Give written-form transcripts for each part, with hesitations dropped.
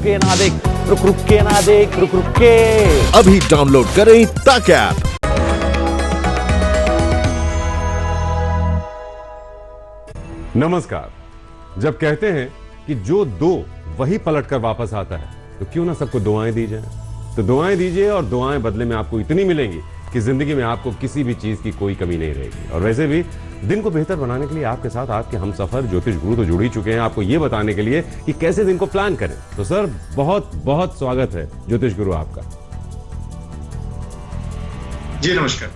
के ना देख, रुक के ना देख, रुक के। अभी डाउनलोड करें तक ऐप। नमस्कार। जब कहते हैं कि जो दो वही पलट कर वापस आता है, तो क्यों ना सबको दुआएं दी जाएं। तो दुआएं दीजिए और दुआएं बदले में आपको इतनी मिलेंगी कि जिंदगी में आपको किसी भी चीज की कोई कमी नहीं रहेगी। और वैसे भी दिन को बेहतर बनाने के लिए आपके साथ आपके हमसफर ज्योतिष गुरु तो जुड़ ही चुके हैं, आपको ये बताने के लिए कि कैसे दिन को प्लान करें। तो सर, बहुत बहुत स्वागत है ज्योतिष गुरु आपका। जी नमस्कार।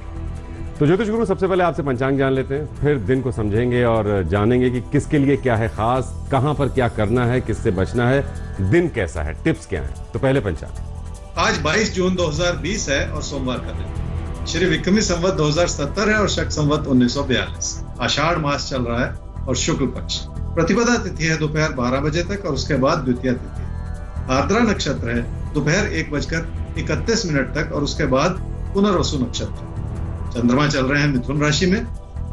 तो ज्योतिष गुरु, सबसे पहले आपसे पंचांग जान लेते हैं, फिर दिन को समझेंगे और जानेंगे कि किसके लिए क्या है खास, कहां पर क्या करना है, किससे बचना है, दिन कैसा है, टिप्स क्या है। तो पहले पंचांग। आज 22 जून 2020 है और सोमवार का दिन। श्री विक्रमी संवत 2070 है और शक संवत 1942। आषाढ़ मास चल रहा है और शुक्ल पक्ष। प्रतिपदा तिथि है दोपहर 12 बजे तक और उसके बाद द्वितीय तिथि। आर्द्रा नक्षत्र है दोपहर 1:31 तक और उसके बाद पुनर्वसु नक्षत्र। चंद्रमा चल रहे हैं मिथुन राशि में।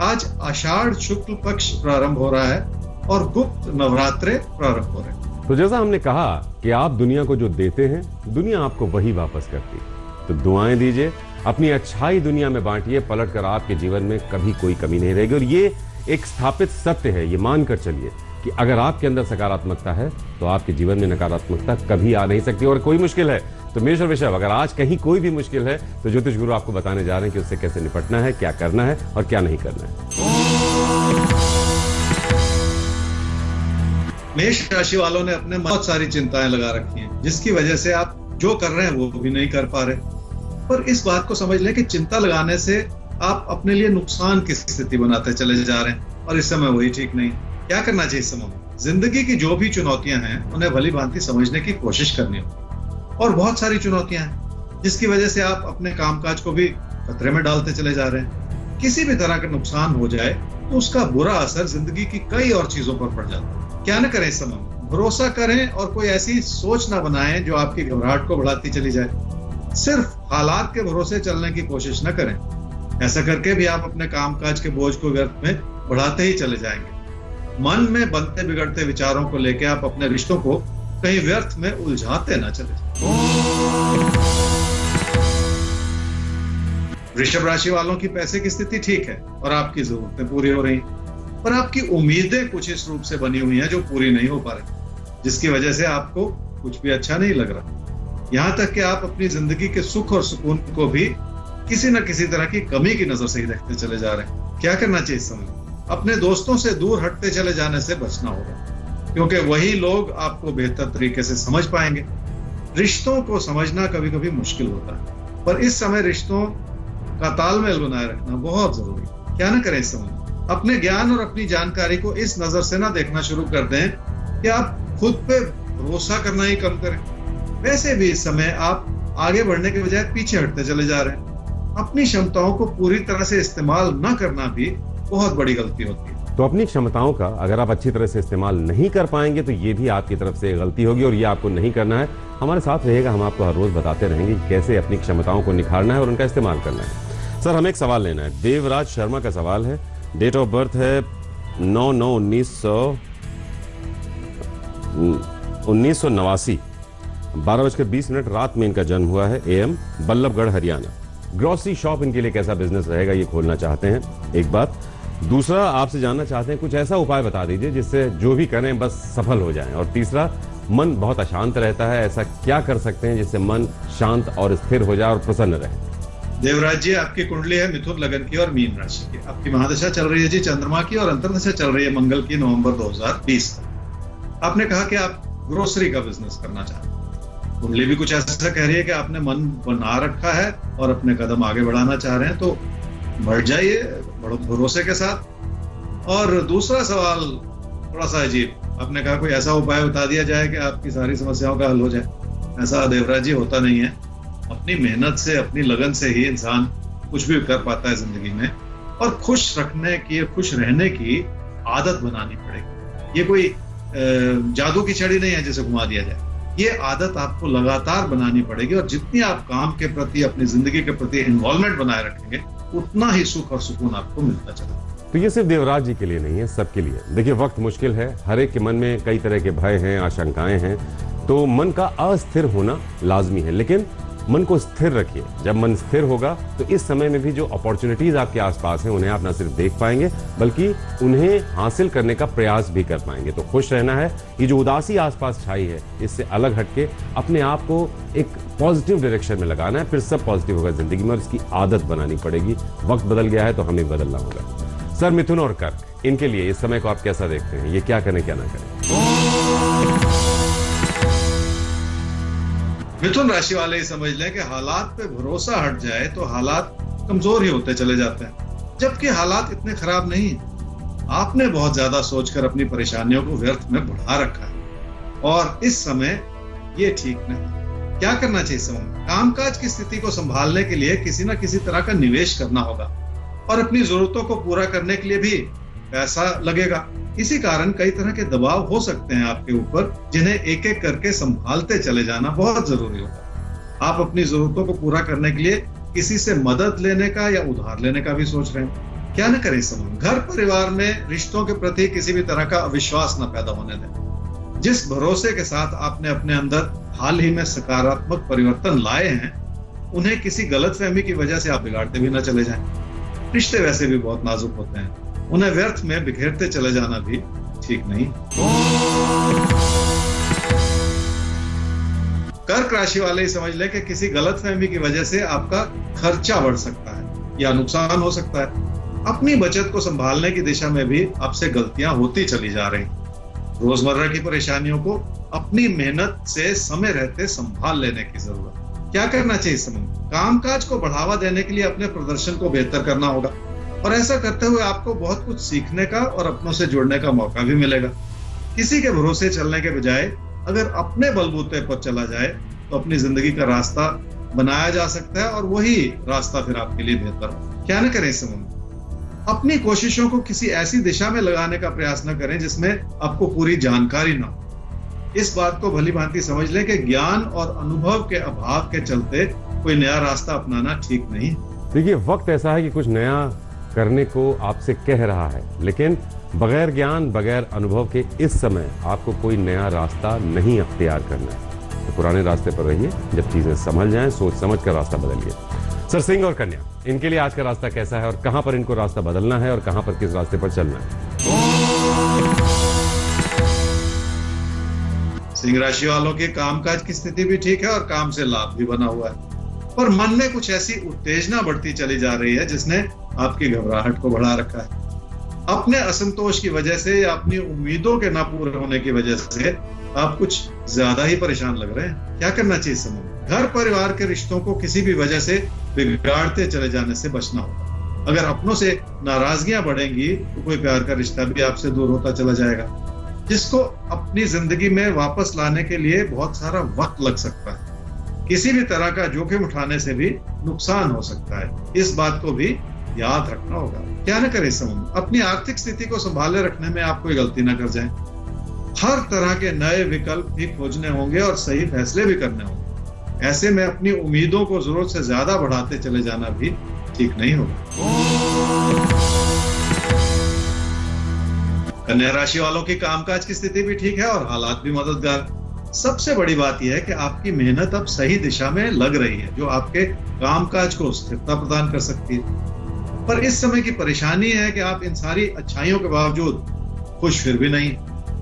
आज आषाढ़ शुक्ल पक्ष प्रारंभ हो रहा है और गुप्त नवरात्रे प्रारंभ हो रहे हैं। तो जैसा हमने कहा कि आप दुनिया को जो देते हैं, दुनिया आपको वही वापस करती है। तो दुआएं दीजिए, अपनी अच्छाई दुनिया में बांटिए, पलटकर आपके जीवन में कभी कोई कमी नहीं रहेगी। और ये एक स्थापित सत्य है, ये मानकर चलिए कि अगर आपके अंदर सकारात्मकता है तो आपके जीवन में नकारात्मकता कभी आ नहीं सकती। और कोई मुश्किल है तो मेष और वृषभ, अगर आज कहीं कोई भी मुश्किल है तो ज्योतिष गुरु आपको बताने जा रहे हैं कि उससे कैसे निपटना है, क्या करना है और क्या नहीं करना है। मेष राशि वालों ने अपने बहुत सारी चिंताएं लगा रखी हैं, जिसकी वजह से आप जो कर रहे हैं वो भी नहीं कर पा रहे। पर इस बात को समझ लें कि चिंता लगाने से आप अपने लिए नुकसान की स्थिति बनाते चले जा रहे हैं और इस समय वही ठीक नहीं। क्या करना चाहिए इस समय? जिंदगी की जो भी चुनौतियां हैं उन्हें भली भांति समझने की कोशिश करनी होगी। और बहुत सारी चुनौतियां हैं जिसकी वजह से आप अपने कामकाज को भी खतरे में डालते चले जा रहे हैं। किसी भी तरह का नुकसान हो जाए तो उसका बुरा असर जिंदगी की कई और चीजों पर पड़ जाता है। क्या न करें इस समय? भरोसा करें और कोई ऐसी सोच ना बनाएं जो आपकी घबराहट को बढ़ाती चली जाए। सिर्फ हालात के भरोसे चलने की कोशिश न करें। ऐसा करके भी आप अपने कामकाज के बोझ को व्यर्थ में बढ़ाते ही चले जाएंगे। मन में बनते बिगड़ते विचारों को लेकर आप अपने रिश्तों को कहीं व्यर्थ में उलझाते ना चले जाएं। वृषभ राशि वालों की पैसे की स्थिति ठीक है और आपकी जरूरतें पूरी हो रही, पर आपकी उम्मीदें कुछ इस रूप से बनी हुई हैं जो पूरी नहीं हो पा रही, जिसकी वजह से आपको कुछ भी अच्छा नहीं लग रहा। यहाँ तक कि आप अपनी जिंदगी के सुख और सुकून को भी किसी न किसी तरह की कमी की नजर से ही देखते चले जा रहे हैं। क्या करना चाहिए इस समय? अपने दोस्तों से दूर हटते चले जाने से बचना होगा, क्योंकि वही लोग आपको बेहतर तरीके से समझ पाएंगे। रिश्तों को समझना कभी कभी मुश्किल होता है, पर इस समय रिश्तों का तालमेल बनाए रखना बहुत जरूरी है। क्या न करें इस समय? अपने ज्ञान और अपनी जानकारी को इस नजर से ना देखना शुरू कर दें कि आप खुद पे भरोसा करना ही कम करें। वैसे भी इस समय आप आगे बढ़ने के बजाय पीछे हटते चले जा रहे हैं। अपनी क्षमताओं को पूरी तरह से इस्तेमाल न करना भी बहुत बड़ी गलती होती है। तो अपनी क्षमताओं का अगर आप अच्छी तरह से इस्तेमाल नहीं कर पाएंगे तो ये भी आपकी तरफ से गलती होगी और ये आपको नहीं करना है। हमारे साथ रहेगा, हम आपको हर रोज बताते रहेंगे कि कैसे अपनी क्षमताओं को निखारना है और उनका इस्तेमाल करना है। सर, हमें एक सवाल लेना है। देवराज शर्मा का सवाल है। डेट ऑफ बर्थ है 9/9/1989, 12:20 रात में इनका जन्म हुआ है। AM Ballabhgarh Haryana. Grocery shop इनके लिए कैसा बिजनेस रहेगा ये खोलना चाहते हैं, एक बात। दूसरा, आपसे जानना चाहते हैं कुछ ऐसा उपाय बता दीजिए जिससे जो भी करें बस सफल हो जाएं। और तीसरा, मन बहुत अशांत रहता है, ऐसा क्या कर सकते हैं जिससे मन शांत और स्थिर हो जाए और प्रसन्न रहे। देवराज जी, आपकी कुंडली है मिथुन लगन की और मीन राशि की। आपकी महादशा चल रही है जी चंद्रमा की और अंतर्दशा चल रही है मंगल की नवंबर 2020 तक। आपने कहा कि आप ग्रोसरी का बिजनेस करना चाहते हैं। कुंडली भी कुछ ऐसा कह रही है कि आपने मन बना रखा है और अपने कदम आगे बढ़ाना चाह रहे हैं, तो बढ़ जाइए भरोसे के साथ। और दूसरा सवाल थोड़ा सा अजीब, आपने कहा कोई ऐसा उपाय बता दिया जाए कि आपकी सारी समस्याओं का हल हो जाए। ऐसा देवराज जी होता नहीं है। अपनी मेहनत से, अपनी लगन से ही इंसान कुछ भी कर पाता है जिंदगी में। और खुश रखने की, खुश रहने की आदत बनानी पड़ेगी। ये कोई जादू की छड़ी नहीं है जिसे घुमा दिया जाए। ये आदत आपको लगातार बनानी पड़ेगी और जितनी आप काम के प्रति, अपनी जिंदगी के प्रति इन्वॉल्वमेंट बनाए रखेंगे, उतना ही सुख और सुकून आपको मिलता चलेगा। तो ये सिर्फ देवराज जी के लिए नहीं है, सबके लिए। देखिए, वक्त मुश्किल है, हर एक के मन में कई तरह के भय हैं, आशंकाएं हैं। तो मन का अस्थिर होना लाजमी है, लेकिन मन को स्थिर रखिए। जब मन स्थिर होगा तो इस समय में भी जो अपॉर्चुनिटीज आपके आसपास हैं उन्हें आप न सिर्फ देख पाएंगे बल्कि उन्हें हासिल करने का प्रयास भी कर पाएंगे। तो खुश रहना है। ये जो उदासी आसपास छाई है इससे अलग हटके अपने आप को एक पॉजिटिव डायरेक्शन में लगाना है, फिर सब पॉजिटिव होगा जिंदगी में और इसकी आदत बनानी पड़ेगी। वक्त बदल गया है तो हमें बदलना होगा। सर, मिथुन और कर्क, इनके लिए इस समय को आप कैसा देखते हैं? ये क्या करें क्या ना करें? मिथुन राशि वाले ही समझ लें कि हालात पे भरोसा हट जाए तो हालात कमजोर ही होते चले जाते हैं, जबकि हालात इतने खराब नहीं हैं। आपने बहुत ज्यादा सोचकर अपनी परेशानियों को व्यर्थ में बढ़ा रखा है और इस समय ये ठीक नहीं। क्या करना चाहिए समय में? कामकाज की स्थिति को संभालने के लिए किसी न किसी तरह का निवेश करना होगा और अपनी जरूरतों को पूरा करने के लिए भी पैसा लगेगा। इसी कारण कई तरह के दबाव हो सकते हैं आपके ऊपर, जिन्हें एक एक करके संभालते चले जाना बहुत जरूरी होगा। आप अपनी जरूरतों को पूरा करने के लिए किसी से मदद लेने का या उधार लेने का भी सोच रहे हैं। क्या न करें इस समय? घर परिवार में रिश्तों के प्रति किसी भी तरह का अविश्वास न पैदा होने दें। जिस भरोसे के साथ आपने अपने अंदर हाल ही में सकारात्मक परिवर्तन लाए हैं, उन्हें किसी गलतफहमी की वजह से आप बिगाड़ते भी न चले जाएं। रिश्ते वैसे भी बहुत नाजुक होते हैं, उन्हें व्यर्थ में बिखेरते चले जाना भी ठीक नहीं। कर्क राशि वाले ही समझ लें कि किसी गलतफहमी की वजह से आपका खर्चा बढ़ सकता है या नुकसान हो सकता है। अपनी बचत को संभालने की दिशा में भी आपसे गलतियां होती चली जा रही। रोजमर्रा की परेशानियों को अपनी मेहनत से समय रहते संभाल लेने की जरूरत। क्या करना चाहिए इस समय? कामकाज को बढ़ावा देने के लिए अपने प्रदर्शन को बेहतर करना होगा और ऐसा करते हुए आपको बहुत कुछ सीखने का और अपनों से जुड़ने का मौका भी मिलेगा। किसी के भरोसे चलने के बजाय अगर अपने बलबूते पर चला जाए तो अपनी जिंदगी का रास्ता बनाया जा सकता है और वही रास्ता फिर आपके लिए बेहतर हो। क्या न करें इस समय? अपनी कोशिशों को किसी ऐसी दिशा में लगाने का प्रयास न करें जिसमें आपको पूरी जानकारी ना हो। इस बात को भली भांति समझ लें कि ज्ञान और अनुभव के अभाव के चलते कोई नया रास्ता अपनाना ठीक नहीं। देखिए, वक्त ऐसा है कि कुछ नया करने को आपसे कह रहा है, लेकिन बगैर ज्ञान बगैर अनुभव के इस समय आपको कोई नया रास्ता नहीं अख्तियार करना है। तो पुराने रास्ते पर रहिए, जब चीजें संभल जाएं सोच समझ कर रास्ता बदलिए। सर, सिंह और कन्या, इनके लिए आज का रास्ता कैसा है और कहां पर इनको रास्ता बदलना है और कहां पर किस रास्ते पर चलना है? सिंह राशि वालों के कामकाज की स्थिति भी ठीक है और काम से लाभ भी बना हुआ है, पर मन में कुछ ऐसी उत्तेजना बढ़ती चली जा रही है जिसने आपकी घबराहट को बढ़ा रखा है। अपने असंतोष की वजह से या अपनी उम्मीदों के ना पूरे होने की वजह से आप कुछ ज्यादा ही परेशान लग रहे हैं। क्या करना चाहिए इस समय? घर परिवार के रिश्तों को किसी भी वजह से बिगाड़ते चले जाने से बचना होगा। अगर अपनों से नाराजगियां बढ़ेंगी तो कोई प्यार का रिश्ता भी आपसे दूर होता चला जाएगा, जिसको अपनी जिंदगी में वापस लाने के लिए बहुत सारा वक्त लग सकता है। किसी भी तरह का जोखिम उठाने से भी नुकसान हो सकता है, इस बात को भी याद रखना होगा। क्या न करें इस समय? अपनी आर्थिक स्थिति को संभाले रखने में आप कोई गलती ना कर जाएं। हर तरह के नए विकल्प भी खोजने होंगे और सही फैसले भी करने होंगे। ऐसे में अपनी उम्मीदों को जरूरत से ज्यादा बढ़ाते चले जाना भी ठीक नहीं होगा। कन्या राशि वालों की कामकाज की स्थिति भी ठीक है और हालात भी मददगार। सबसे बड़ी बात यह है कि आपकी मेहनत अब सही दिशा में लग रही है, जो आपके कामकाज को स्थिरता प्रदान कर सकती है। पर इस समय की परेशानी है कि आप इन सारी अच्छाइयों के बावजूद खुश फिर भी नहीं।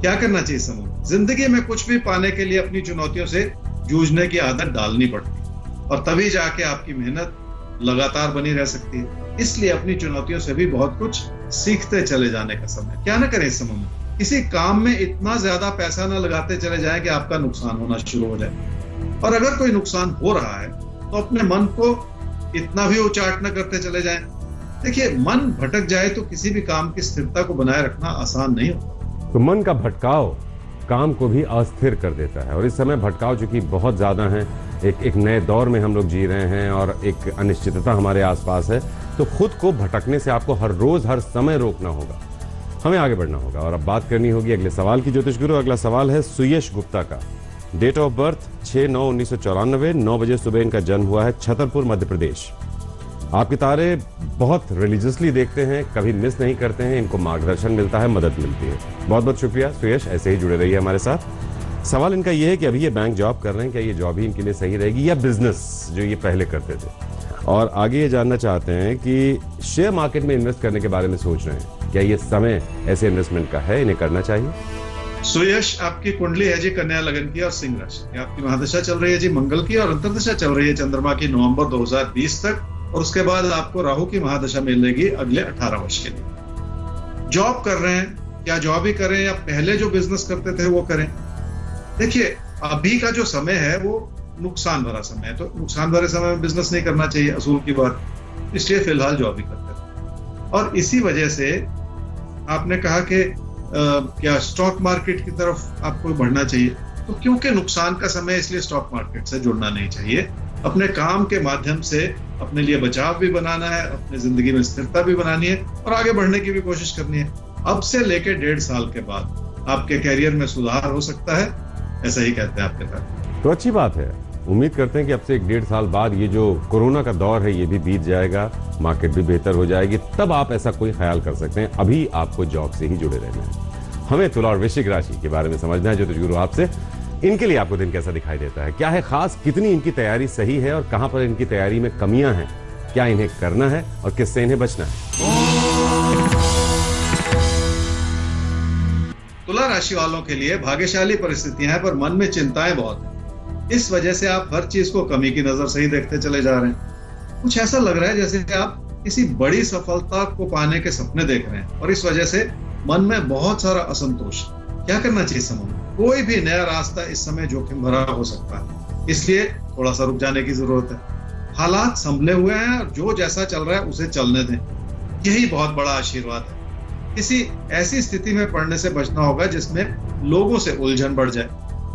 क्या करना चाहिए समय? जिंदगी में कुछ भी पाने के लिए अपनी चुनौतियों से जूझने की आदत डालनी पड़ती और तभी जाके आपकी मेहनत लगातार बनी रह सकती है। इसलिए अपनी चुनौतियों से भी बहुत कुछ सीखते चले जाने का समय। क्या न करें इस समय में? किसी काम में इतना ज्यादा पैसा न लगाते चले जाएं कि आपका नुकसान होना शुरू हो जाए। और अगर कोई नुकसान हो रहा है तो अपने मन को इतना भी उचाट न करते चले जाएं। देखिए, मन भटक जाए तो किसी भी काम की स्थिरता को बनाए रखना आसान नहीं होता। तो मन का भटकाव काम को भी अस्थिर कर देता है और इस समय भटकाव चूंकि बहुत ज्यादा है, एक नए दौर में हम लोग जी रहे हैं और एक अनिश्चितता हमारे आसपास है, तो खुद को भटकने से आपको हर रोज हर समय रोकना होगा। हमें आगे बढ़ना होगा और अब बात करनी होगी अगले सवाल की। ज्योतिष गुरु, अगला सवाल है सुयश गुप्ता का। डेट ऑफ बर्थ 6/9/1994, 9 बजे सुबह इनका जन्म हुआ है, छतरपुर, मध्य प्रदेश। आपके तारे बहुत रिलीजियसली देखते हैं, कभी मिस नहीं करते हैं, इनको मार्गदर्शन मिलता है, मदद मिलती है। बहुत बहुत शुक्रिया सुयश, ऐसे ही जुड़े रहिए हमारे साथ। सवाल इनका ये है कि अभी ये बैंक जॉब कर रहे हैं, क्या ये जॉब ही इनके लिए सही रहेगी या बिजनेस जो ये पहले करते थे? और आगे ये जानना चाहते हैं कि शेयर मार्केट में इन्वेस्ट करने के बारे में सोच रहे हैं, क्या ये समय ऐसे इन्वेस्टमेंट का है, इन्हें करना चाहिए? सुयश, आपकी कुंडली है जी कन्या लगन की और सिंह राशि। आपकी महादशा चल रही है जी मंगल की और अंतर्दशा चल रही है चंद्रमा की नवंबर 2020 तक, और उसके बाद आपको राहु की महादशा मिलेगी अगले 18 वर्ष के लिए। जॉब कर रहे हैं, क्या जॉब ही करें या पहले जो बिजनेस करते थे वो करें? देखिए, अभी का जो समय है वो नुकसान भरा समय है, तो नुकसान भरे समय में बिजनेस नहीं करना चाहिए, असूल की बात। इसलिए फिलहाल जॉब ही करते हैं। और इसी वजह से आपने कहा कि क्या स्टॉक मार्केट की तरफ आपको बढ़ना चाहिए, तो क्योंकि नुकसान का समय, इसलिए स्टॉक मार्केट से जुड़ना नहीं चाहिए। अपने काम के माध्यम से अपने लिए बचाव भी बनाना है, अपनी जिंदगी में स्थिरता भी बनानी है और आगे बढ़ने की भी कोशिश करनी है। अब से लेके 1.5 साल के बाद आपके कैरियर में सुधार हो सकता है, ऐसा ही कहते हैं आपके साथ। तो अच्छी बात है। उम्मीद करते हैं कि अब से 1.5 साल बाद ये जो कोरोना का दौर है ये भी बीत जाएगा, मार्केट भी बेहतर हो जाएगी, तब आप ऐसा कोई ख्याल कर सकते हैं। अभी आपको जॉब से ही जुड़े रहना है। हमें तुला और वृश्चिक राशि के बारे में समझना है ज्योतिष गुरु आपसे। इनके लिए आपको दिन कैसा दिखाई देता है, क्या है खास, कितनी इनकी तैयारी सही है और कहां पर इनकी तैयारी में कमियां हैं, क्या इन्हें करना है और किससे इन्हें बचना है? तुला राशि वालों के लिए भाग्यशाली परिस्थितियां हैं, पर मन में चिंताएं बहुत हैं। इस वजह से आप हर चीज को कमी की नजर से ही देखते चले जा रहे हैं। कुछ ऐसा लग रहा है जैसे कि आप किसी बड़ी सफलता को पाने के सपने देख रहे हैं और इस वजह से मन में बहुत सारा असंतोष। क्या करना चाहिए समय में? कोई भी नया रास्ता इस समय जोखिम भरा हो सकता है, इसलिए थोड़ा सा रुक जाने की जरूरत है। हालात संभले हुए हैं और जो जैसा चल रहा है उसे चलने दें, यही बहुत बड़ा आशीर्वाद है। किसी ऐसी स्थिति में पड़ने से बचना होगा जिसमें लोगों से उलझन बढ़ जाए।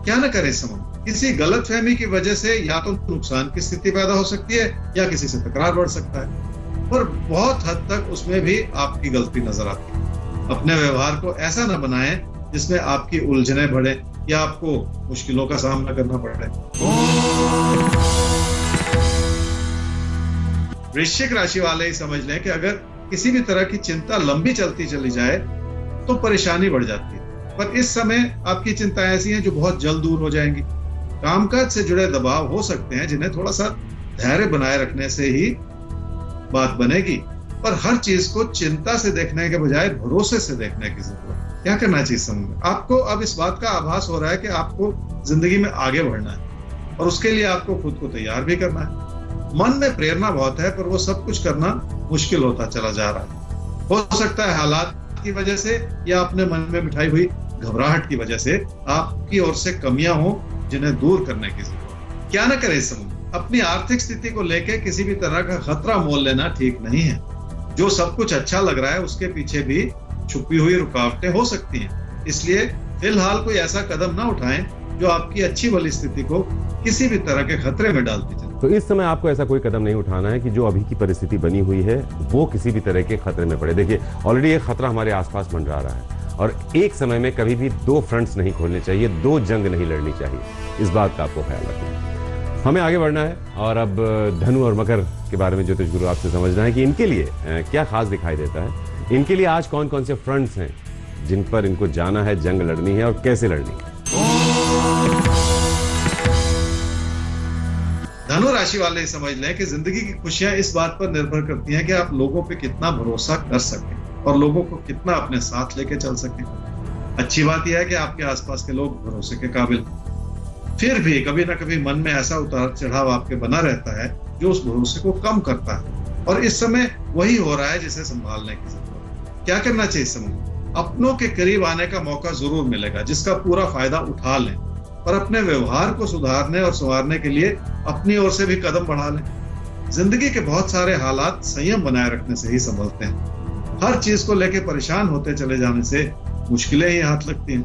क्या न करें इस समय? किसी गलतफहमी की वजह से या तो नुकसान की स्थिति पैदा हो सकती है या किसी से तकरार बढ़ सकता है, और बहुत हद तक उसमें भी आपकी गलती नजर आती है। अपने व्यवहार को ऐसा न बनाएं जिसमें आपकी उलझनें बढ़े या आपको मुश्किलों का सामना करना पड़े। वृश्चिक राशि वाले ही समझ लें कि अगर किसी भी तरह की चिंता लंबी चलती चली जाए तो परेशानी बढ़ जाती है, पर इस समय आपकी चिंताएं ऐसी हैं जो बहुत जल्द दूर हो जाएंगी। कामकाज से जुड़े दबाव हो सकते हैं जिन्हें थोड़ा सा धैर्य बनाए रखने से ही बात बनेगी, पर हर चीज को चिंता से देखने के बजाय भरोसे से देखने की जरूरत है। क्या करना चाहिए समय में? आपको अब इस बात का आभास हो रहा है कि आपको जिंदगी में आगे बढ़ना है और उसके लिए आपको खुद को तैयार भी करना है। मन में प्रेरणा बहुत है, पर वो सब कुछ करना मुश्किल होता चला जा रहा है। हो सकता है हालात की वजह से या अपने मन में मिठाई हुई घबराहट की वजह से आपकी ओर से कमियां हो जिन्हें दूर करने की जरूरत। क्या न करें इस समय? अपनी आर्थिक स्थिति को लेकर किसी भी तरह का खतरा मोल लेना ठीक नहीं है। जो सब कुछ अच्छा लग रहा है उसके पीछे भी छुपी हुई रुकावटें हो सकती हैं, इसलिए फिलहाल कोई ऐसा कदम ना उठाएं जो आपकी अच्छी वाली स्थिति को किसी भी तरह के खतरे में डालती चले। तो इस समय आपको ऐसा कोई कदम नहीं उठाना है कि जो अभी की परिस्थिति बनी हुई है वो किसी भी तरह के खतरे में पड़े। देखिए, ऑलरेडी एक खतरा हमारे आसपास मंडरा रहा है और एक समय में कभी भी 2 फ्रंट्स नहीं खोलने चाहिए, 2 जंग नहीं लड़नी चाहिए। इस बात का आपको ख्याल रखना। हमें आगे बढ़ना है और अब धनु और मकर के बारे में ज्योतिष गुरु आपसे समझना है कि इनके लिए क्या खास दिखाई देता है। इनके लिए आज कौन कौन से फ्रंट्स हैं जिन पर इनको जाना है, जंग लड़नी है और कैसे लड़नी है। धनु राशि वाले समझ लें कि जिंदगी की खुशियां इस बात पर निर्भर करती हैं कि आप लोगों पे कितना भरोसा कर सकें और लोगों को कितना अपने साथ लेके चल सकें। अच्छी बात यह है कि आपके आसपास के लोग भरोसे के काबिल, फिर भी कभी ना कभी मन में ऐसा उतार चढ़ाव आपके बना रहता है जो उस भरोसे को कम करता है, और इस समय वही हो रहा है जिसे संभालने की जरूरत है। क्या करना चाहिए इस समय? अपनों के करीब आने का मौका जरूर मिलेगा जिसका पूरा फायदा उठा लें, और अपने व्यवहार को सुधारने और संवारने के लिए अपनी ओर से भी कदम बढ़ा लें। जिंदगी के बहुत सारे हालात संयम बनाए रखने से ही संभलते हैं। हर चीज को लेकर परेशान होते चले जाने से मुश्किलें ही हाथ लगती हैं।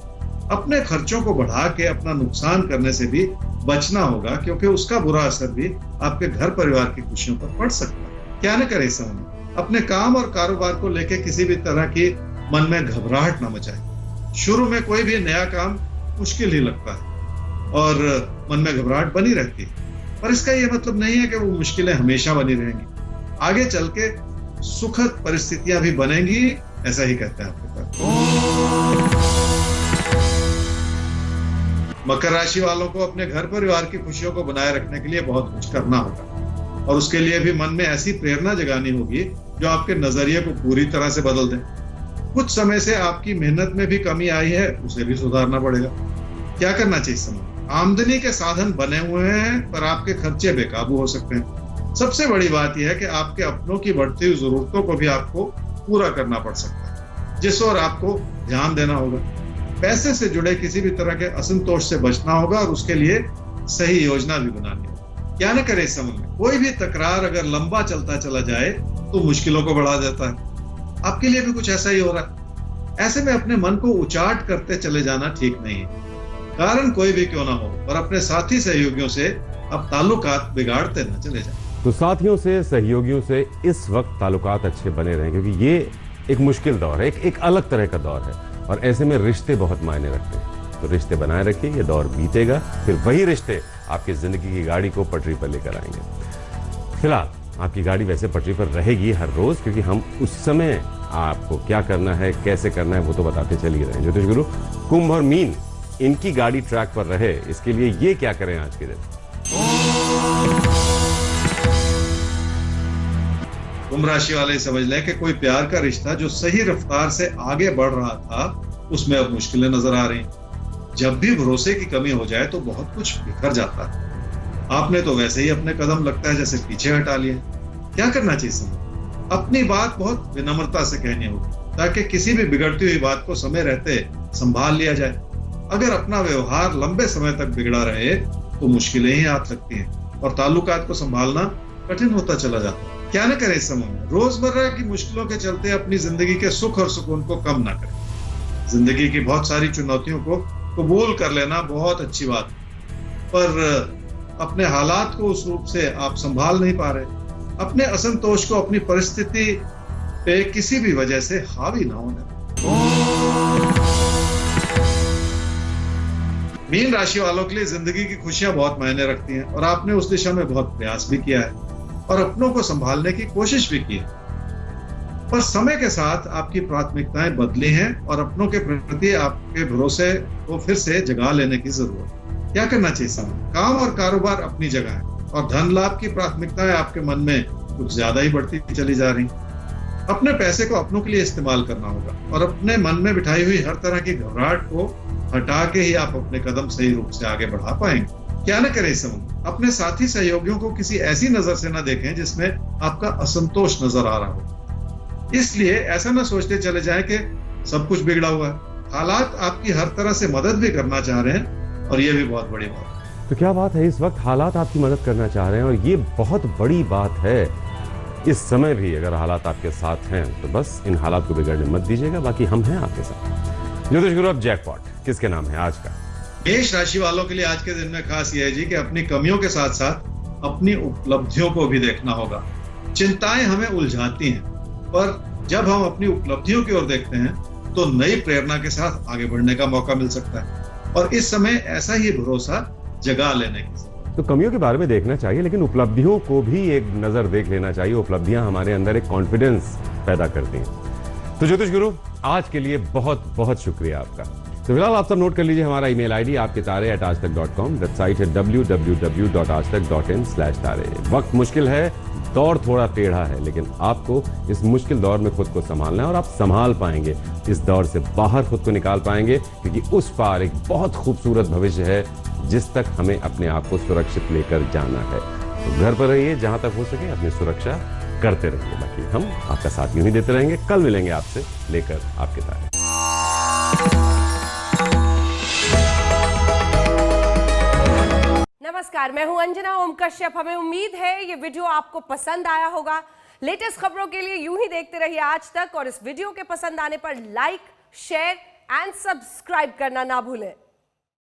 अपने खर्चों को बढ़ा के अपना नुकसान करने से भी बचना होगा, क्योंकि उसका बुरा असर भी आपके घर परिवार की खुशियों पर पड़ सकता है। क्या न करें इस समय? अपने काम और कारोबार को लेकर किसी भी तरह की मन में घबराहट न मचाएं। शुरू में कोई भी नया काम मुश्किल ही लगता है और मन में घबराहट बनी रहती है, पर इसका यह मतलब नहीं है कि वो मुश्किलें हमेशा बनी रहेंगी। आगे चल के सुखद परिस्थितियां भी बनेंगी, ऐसा ही कहते हैं आपके पास। मकर राशि वालों को अपने घर परिवार की खुशियों को बनाए रखने के लिए बहुत कुछ करना होगा और उसके लिए भी मन में ऐसी प्रेरणा जगानी होगी जो आपके नजरिए को पूरी तरह से बदल दे। कुछ समय से आपकी मेहनत में भी कमी आई है, उसे भी सुधारना पड़ेगा। क्या करना चाहिए समय? आमदनी के साधन बने हुए हैं पर आपके खर्चे बेकाबू हो सकते हैं। सबसे बड़ी बात यह है कि आपके अपनों की बढ़ती हुई जरूरतों को भी आपको पूरा करना पड़ सकता है, जिस ओर आपको ध्यान देना होगा। पैसे से जुड़े किसी भी तरह के असंतोष से बचना होगा और उसके लिए सही योजना भी बनानी होगी। क्या न करे इस समय में? कोई भी तकरार अगर लंबा चलता चला जाए तो मुश्किलों को बढ़ा देता है। आपके लिए भी कुछ ऐसा ही हो रहा है। ऐसे में अपने मन को उचाट करते चले जाना ठीक नहीं है। कारण कोई भी क्यों ना हो, पर अपने साथी सहयोगियों से आप ताल्लुकात बिगाड़ते न चले जाएं। तो साथियों से, सहयोगियों से इस वक्त ताल्लुकात अच्छे बने रहें, क्योंकि ये एक मुश्किल दौर है, एक अलग तरह का दौर है और ऐसे में रिश्ते बहुत मायने रखते हैं। तो रिश्ते बनाए रखिए, ये दौर बीतेगा, फिर वही रिश्ते आपकी जिंदगी की गाड़ी को पटरी पर लेकर आएंगे। फिलहाल आपकी गाड़ी वैसे पटरी पर रहेगी हर रोज, क्योंकि हम उस समय आपको क्या करना है, कैसे करना है, वो तो बताते चलिए रहे। ज्योतिष गुरु, कुंभ और मीन, इनकी गाड़ी ट्रैक पर रहे, इसके लिए ये क्या करें आज के दिन? कुंभ राशि वाले समझ लें कि कोई प्यार का रिश्ता जो सही रफ्तार से आगे बढ़ रहा था, उसमें अब मुश्किलें नजर आ रही। जब भी भरोसे की कमी हो जाए तो बहुत कुछ बिखर जाता है। आपने तो वैसे ही अपने कदम लगता है जैसे पीछे हटा लिए। क्या करना चाहिए समय? अपनी बात बहुत विनम्रता से कहनी होगी ताकि किसी भी बिगड़ती हुई बात को समय रहते संभाल लिया जाए। अगर अपना व्यवहार लंबे समय तक बिगड़ा रहे तो मुश्किलें ही आ सकती हैं और ताल्लुकात को संभालना कठिन होता चला जाता है। क्या न करें इस समय में? रोजमर्रा की मुश्किलों के चलते अपनी जिंदगी के सुख और सुकून को कम ना करें। जिंदगी की बहुत सारी चुनौतियों को कबूल कर लेना बहुत अच्छी बात है, पर अपने हालात को उस रूप से आप संभाल नहीं पा रहे। अपने असंतोष को अपनी परिस्थिति पे किसी भी वजह से हावी ना होने। मीन राशि वालों के लिए जिंदगी की खुशियां बहुत मायने रखती हैं और आपने उस दिशा में बहुत प्रयास भी किया है और अपनों को संभालने की कोशिश भी की है, पर समय के साथ आपकी प्राथमिकताएं बदली हैं और अपनों के प्रति आपके भरोसे को फिर से जगा लेने की जरूरत है। क्या करना चाहिए समय? काम और कारोबार अपनी जगह है और धन लाभ की प्राथमिकताएं आपके मन में कुछ ज्यादा ही बढ़ती चली जा रही। अपने पैसे को अपनों के लिए इस्तेमाल करना होगा और अपने मन में बिठाई हुई हर तरह की घबराहट को हटा के ही आप अपने कदम सही रूप से आगे बढ़ा पाएंगे। क्या न करें इस समय? अपने साथी सहयोगियों को किसी ऐसी नजर से न देखें जिसमें आपका असंतोष नजर आ रहा हो। इसलिए ऐसा न सोचते चले जाएं कि सब कुछ बिगड़ा हुआ है। हालात आपकी हर तरह से मदद भी करना चाह रहे हैं और ये भी बहुत बड़ी बात है। तो क्या बात है, इस वक्त हालात आपकी मदद करना चाह रहे हैं और ये बहुत बड़ी बात है। इस समय भी अगर हालात आपके साथ हैं तो बस इन हालात को बिगड़ने मत दीजिएगा, बाकी हम हैं आपके साथ। ज्योतिष गुरु, अब जैकपॉट किसके नाम है आज का? मेष राशि वालों के लिए आज के दिन में खास यह है जी कि अपनी कमियों के साथ साथ अपनी उपलब्धियों को भी देखना होगा। चिंताएं हमें उलझाती हैं, पर जब हम अपनी उपलब्धियों की ओर देखते हैं तो नई प्रेरणा के साथ आगे बढ़ने का मौका मिल सकता है और इस समय ऐसा ही भरोसा जगा लेने की। तो कमियों के बारे में देखना चाहिए, लेकिन उपलब्धियों को भी एक नजर देख लेना चाहिए। उपलब्धियां हमारे अंदर एक कॉन्फिडेंस पैदा करती हैं। तो ज्योतिष गुरु, आज के लिए बहुत बहुत शुक्रिया आपका। तो फिलहाल आप सब नोट कर लीजिए हमारा ईमेल आईडी आपके तारे@aajtak.com, वेबसाइट है www.aajtak.in/तारे। वक्त मुश्किल है, दौर थोड़ा टेढ़ा है, लेकिन आपको इस मुश्किल दौर में खुद को संभालना है और आप संभाल पाएंगे। इस दौर से बाहर खुद को निकाल पाएंगे, क्योंकि उस पार एक बहुत खूबसूरत भविष्य है जिस तक हमें अपने आप को सुरक्षित लेकर जाना है। तो घर पर रहिए, जहां तक हो सके अपनी सुरक्षा करते रहिए। बाकी हम आपका साथ यूं ही देते रहेंगे। कल मिलेंगे आपसे लेकर आपके तारे। नमस्कार, मैं हूं अंजना ओम कश्यप। हमें उम्मीद है ये वीडियो आपको पसंद आया होगा। लेटेस्ट खबरों के लिए यूं ही देखते रहिए आज तक और इस वीडियो के पसंद आने पर लाइक, शेयर एंड सब्सक्राइब करना ना भूलें।